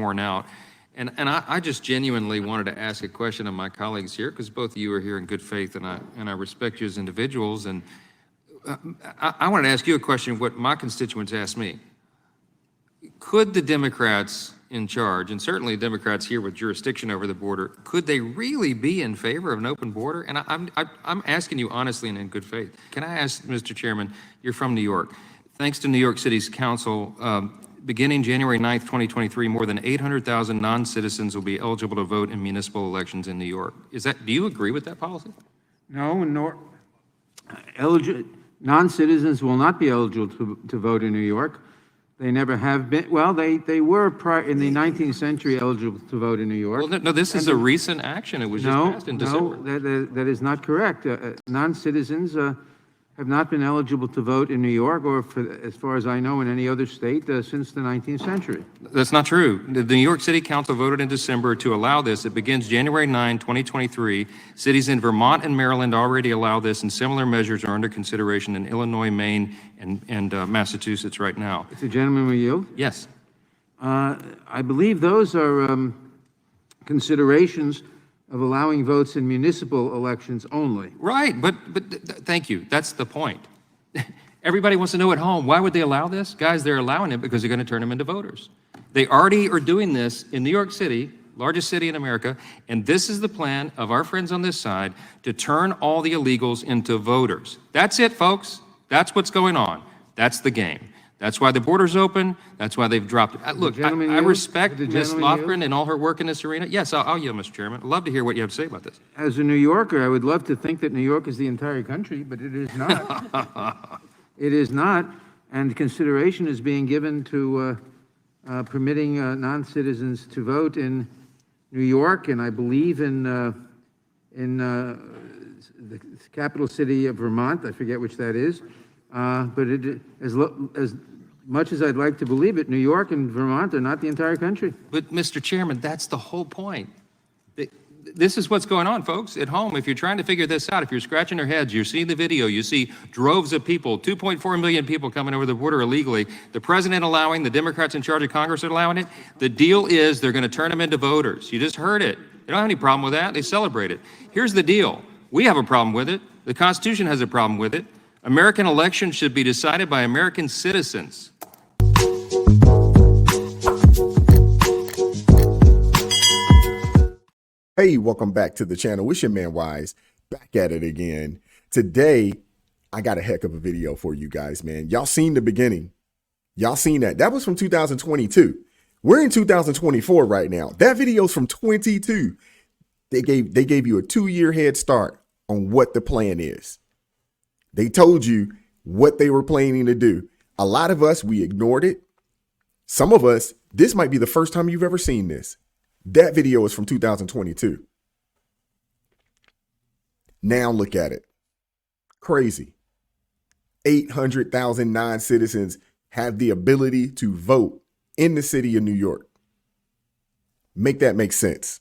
worn out. And I just genuinely wanted to ask a question of my colleagues here, because both of you are here in good faith, and I respect you as individuals. And I wanted to ask you a question, what my constituents asked me. Could the Democrats in charge, and certainly Democrats here with jurisdiction over the border, could they really be in favor of an open border? And I'm asking you honestly and in good faith. Can I ask, Mr. Chairman, you're from New York. Thanks to New York City's council, beginning January 9th, 2023, more than 800,000 non-citizens will be eligible to vote in municipal elections in New York. Do you agree with that policy? No, non-citizens will not be eligible to vote in New York. They never have been. Well, they were in the 19th century eligible to vote in New York. Well, no, this is a recent action. It was just passed in December. No, that is not correct. Non-citizens have not been eligible to vote in New York, or as far as I know, in any other state since the 19th century. That's not true. The New York City Council voted in December to allow this. It begins January 9, 2023. Cities in Vermont and Maryland already allow this, and similar measures are under consideration in Illinois, Maine, and Massachusetts right now. If the gentleman will yield? Yes. I believe those are considerations of allowing votes in municipal elections only. Right, but thank you. That's the point. Everybody wants to know at home, why would they allow this? Guys, they're allowing it because they're going to turn them into voters. They already are doing this in New York City, largest city in America, and this is the plan of our friends on this side to turn all the illegals into voters. That's it, folks. That's what's going on. That's the game. That's why the border's open. That's why they've dropped it. Look, I respect Ms. Lofgren and all her work in this arena. Yes, I'll yield, Mr. Chairman. I'd love to hear what you have to say about this. As a New Yorker, I would love to think that New York is the entire country, but it is not. It is not, and consideration is being given to permitting non-citizens to vote in New York, and I believe in the capital city of Vermont. I forget which that is. But as much as I'd like to believe it, New York and Vermont are not the entire country. But, Mr. Chairman, that's the whole point. This is what's going on, folks, at home. If you're trying to figure this out, if you're scratching your heads, you're seeing the video, you see droves of people, 2.4 million people coming over the border illegally, the president allowing, the Democrats in charge of Congress are allowing it. The deal is they're going to turn them into voters. You just heard it. They don't have any problem with that. They celebrate it. Here's the deal. We have a problem with it. The Constitution has a problem with it. American elections should be decided by American citizens. Hey, welcome back to the channel. It's your man Wise, back at it again. Today, I got a heck of a video for you guys, man. Y'all seen the beginning. Y'all seen that. That was from 2022. We're in 2024 right now. That video's from 22. They gave you a 2-year head start on what the plan is. They told you what they were planning to do. A lot of us, we ignored it. Some of us, this might be the first time you've ever seen this. That video is from 2022. Now look at it. Crazy. 800,000 non-citizens have the ability to vote in the city of New York. Make that make sense.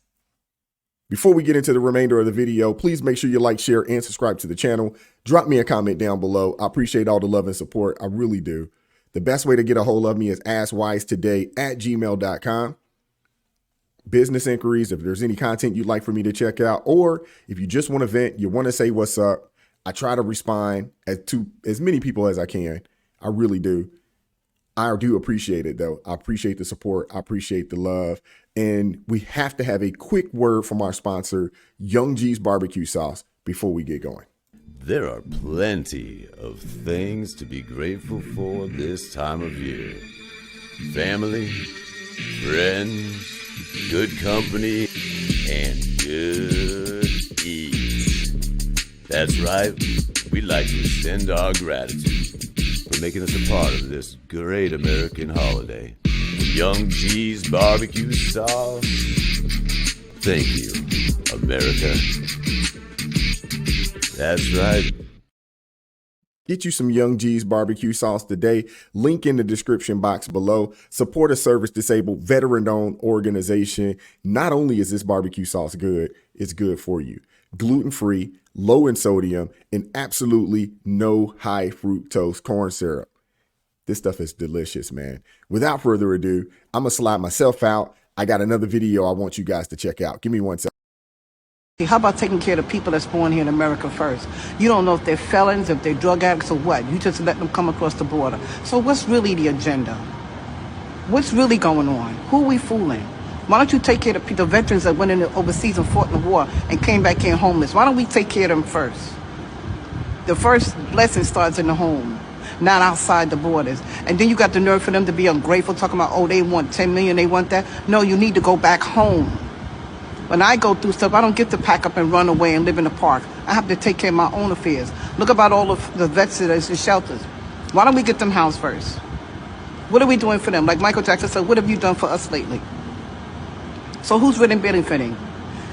Before we get into the remainder of the video, please make sure you like, share, and subscribe to the channel. Drop me a comment down below. I appreciate all the love and support. I really do. The best way to get a hold of me is askwisetoday@gmail.com. Business inquiries, if there's any content you'd like for me to check out, or if you just want to vent, you want to say what's up, I try to respond to as many people as I can. I really do. I do appreciate it, though. I appreciate the support. I appreciate the love. And we have to have a quick word from our sponsor, Young G's Barbecue Sauce, before we get going. There are plenty of things to be grateful for this time of year. Family, friends, good company, and good eats. That's right. We'd like to extend our gratitude for making us a part of this great American holiday. Young G's Barbecue Sauce. Thank you, America. That's right. Get you some Young G's Barbecue Sauce today. Link in the description box below. Support a service-disabled, veteran-owned organization. Not only is this barbecue sauce good, it's good for you. Gluten-free, low in sodium, and absolutely no high fructose corn syrup. This stuff is delicious, man. Without further ado, I'm going to slide myself out. I got another video I want you guys to check out. Give me 1 second. How about taking care of the people that's born here in America first? You don't know if they're felons, if they're drug addicts or what. You just let them come across the border. So what's really the agenda? What's really going on? Who are we fooling? Why don't you take care of the veterans that went in overseas and fought in the war and came back here homeless? Why don't we take care of them first? The first blessing starts in the home, not outside the borders. And then you got the nerve for them to be ungrateful, talking about, oh, they want 10 million, they want that. No, you need to go back home. When I go through stuff, I don't get to pack up and run away and live in the park. I have to take care of my own affairs. Look about all of the vets that's in shelters. Why don't we get them housed first? What are we doing for them? Like Michael Jackson said, what have you done for us lately? So who's really benefiting?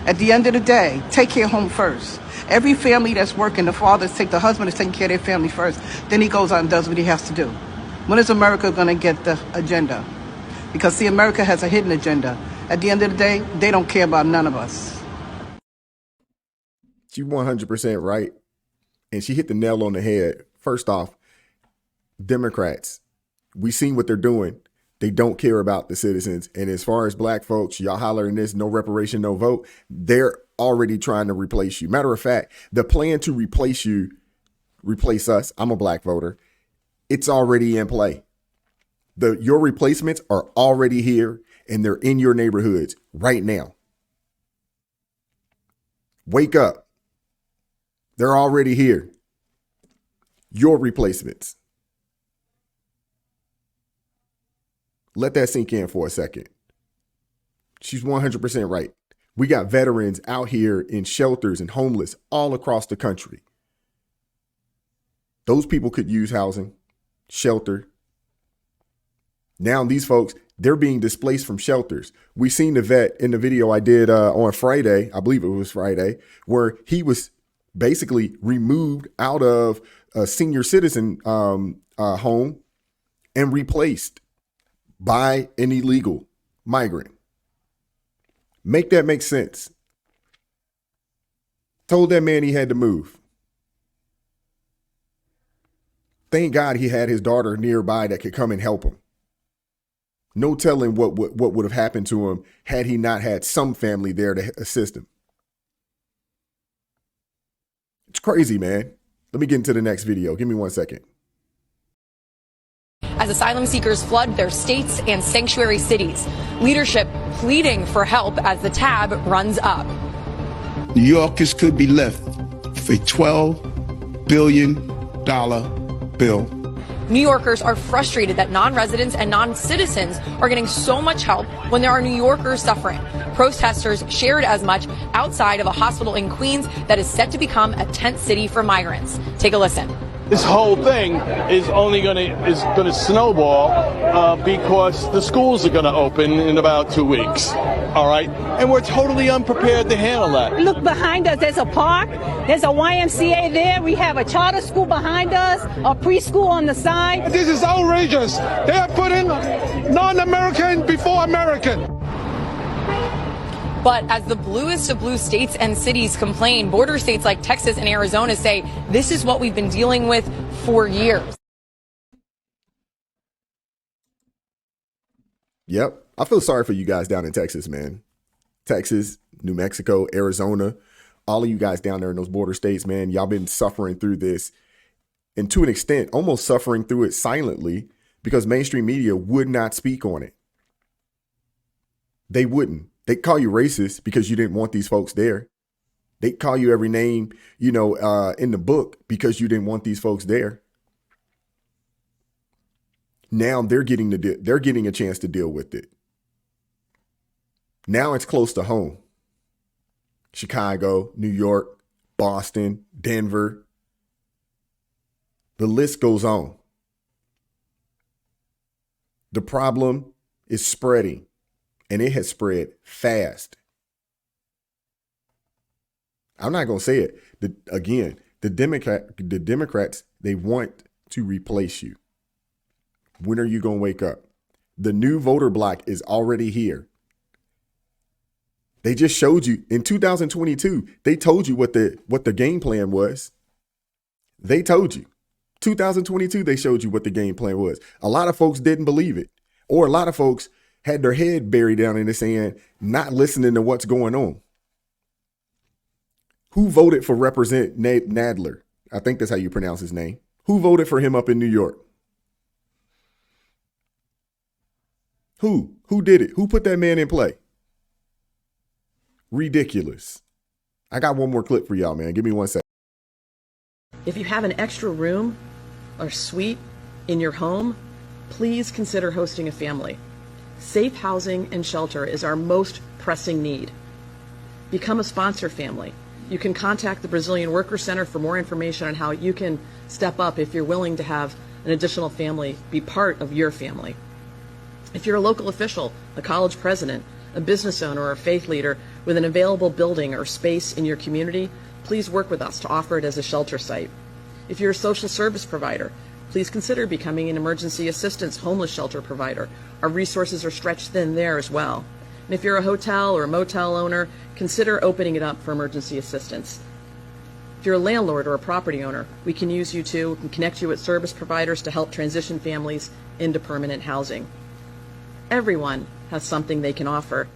At the end of the day, take care of home first. Every family that's working, the husband is taking care of their family first. Then he goes out and does what he has to do. When is America going to get the agenda? Because, see, America has a hidden agenda. At the end of the day, they don't care about none of us. She's 100% right. And she hit the nail on the head. First off, Democrats, we seen what they're doing. They don't care about the citizens. And as far as black folks, y'all hollering this, no reparation, no vote. They're already trying to replace you. Matter of fact, the plan to replace us, I'm a black voter, it's already in play. Your replacements are already here and they're in your neighborhoods right now. Wake up. They're already here. Your replacements. Let that sink in for a second. She's 100% right. We got veterans out here in shelters and homeless all across the country. Those people could use housing, shelter. Now these folks, they're being displaced from shelters. We seen the vet in the video I did on Friday, I believe it was Friday, where he was basically removed out of a senior citizen home and replaced by an illegal migrant. Make that make sense. Told that man he had to move. Thank God he had his daughter nearby that could come and help him. No telling what would have happened to him had he not had some family there to assist him. It's crazy, man. Let me get into the next video. Give me 1 second. As asylum seekers flood their states and sanctuary cities, leadership pleading for help as the tab runs up. New Yorkers could be left with a $12 billion bill. New Yorkers are frustrated that non-residents and non-citizens are getting so much help when there are New Yorkers suffering. Protesters shared as much outside of a hospital in Queens that is set to become a tent city for migrants. Take a listen. This whole thing is only going to snowball because the schools are going to open in about 2 weeks. All right, and we're totally unprepared to handle that. Look behind us. There's a park. There's a YMCA there. We have a charter school behind us, a preschool on the side. This is outrageous. They are putting non-American before American. But as the bluest of blue states and cities complain, border states like Texas and Arizona say this is what we've been dealing with for years. Yep. I feel sorry for you guys down in Texas, man. Texas, New Mexico, Arizona, all of you guys down there in those border states, man, y'all been suffering through this, and to an extent, almost suffering through it silently because mainstream media would not speak on it. They wouldn't. They'd call you racist because you didn't want these folks there. They'd call you every name, in the book because you didn't want these folks there. Now they're getting a chance to deal with it. Now it's close to home. Chicago, New York, Boston, Denver. The list goes on. The problem is spreading. And it has spread fast. I'm not going to say it. The Democrats, they want to replace you. When are you going to wake up? The new voter block is already here. They just showed you in 2022. They told you what the game plan was. They told you. 2022, they showed you what the game plan was. A lot of folks didn't believe it. Or a lot of folks had their head buried down in the sand, not listening to what's going on. Who voted for Representative Nadler? I think that's how you pronounce his name. Who voted for him up in New York? Who? Who did it? Who put that man in play? Ridiculous. I got one more clip for y'all, man. Give me 1 second. If you have an extra room or suite in your home, please consider hosting a family. Safe housing and shelter is our most pressing need. Become a sponsor family. You can contact the Brazilian Worker Center for more information on how you can step up if you're willing to have an additional family be part of your family. If you're a local official, a college president, a business owner, or a faith leader with an available building or space in your community, please work with us to offer it as a shelter site. If you're a social service provider, please consider becoming an emergency assistance homeless shelter provider. Our resources are stretched thin there as well. And if you're a hotel or a motel owner, consider opening it up for emergency assistance. If you're a landlord or a property owner, we can use you too. We can connect you with service providers to help transition families into permanent housing. Everyone has something they can offer.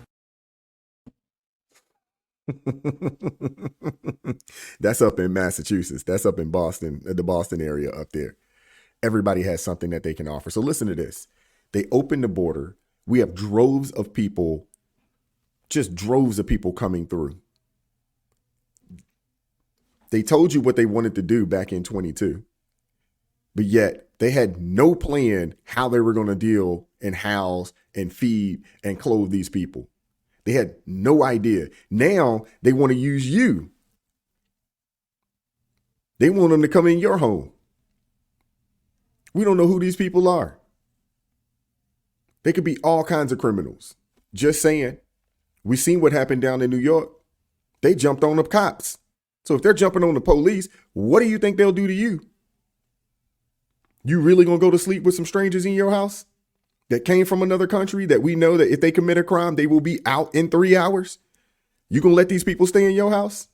That's up in Massachusetts. That's up in Boston, the Boston area up there. Everybody has something that they can offer. So listen to this. They opened the border. We have droves of people, just droves of people coming through. They told you what they wanted to do back in 22, but yet they had no plan how they were going to deal and house and feed and clothe these people. They had no idea. Now they want to use you. They want them to come in your home. We don't know who these people are. They could be all kinds of criminals. Just saying. We seen what happened down in New York. They jumped on the cops. So if they're jumping on the police, what do you think they'll do to you? You really gonna go to sleep with some strangers in your house that came from another country that we know that if they commit a crime, they will be out in 3 hours? You gonna let these people stay in your house?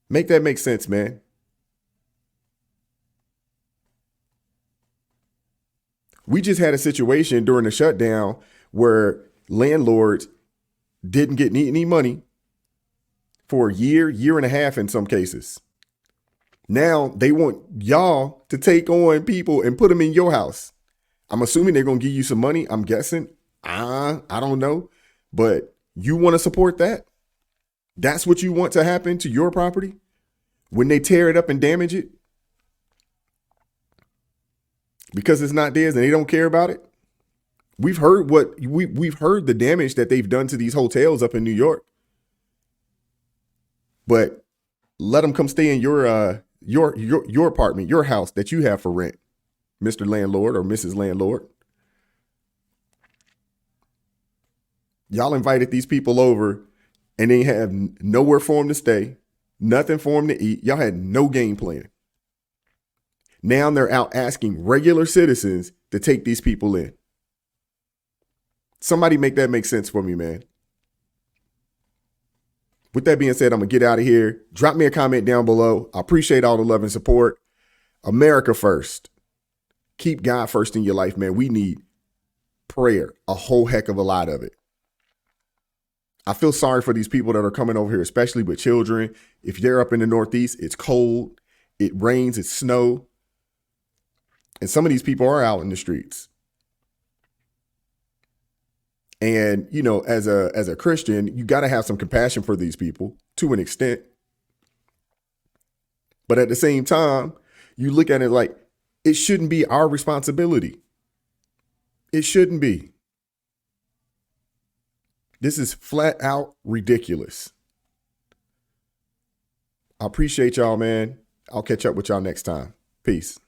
Make that make sense, man. We just had a situation during the shutdown where landlords didn't get any money for a year, year and a half in some cases. Now they want y'all to take on people and put them in your house. I'm assuming they're going to give you some money. I'm guessing. I don't know. But you want to support that? That's what you want to happen to your property when they tear it up and damage it? Because it's not theirs and they don't care about it? We've heard we've heard the damage that they've done to these hotels up in New York. But let them come stay in your apartment, your house that you have for rent, Mr. Landlord or Mrs. Landlord. Y'all invited these people over and they have nowhere for them to stay, nothing for them to eat. Y'all had no game plan. Now they're out asking regular citizens to take these people in. Somebody make that make sense for me, man. With that being said, I'm going to get out of here. Drop me a comment down below. I appreciate all the love and support. America first. Keep God first in your life, man. We need prayer, a whole heck of a lot of it. I feel sorry for these people that are coming over here, especially with children. If they're up in the Northeast, it's cold, it rains, it's snow. And some of these people are out in the streets. And, you know, as a Christian, you got to have some compassion for these people to an extent. But at the same time, you look at it like it shouldn't be our responsibility. It shouldn't be. This is flat out ridiculous. I appreciate y'all, man. I'll catch up with y'all next time. Peace.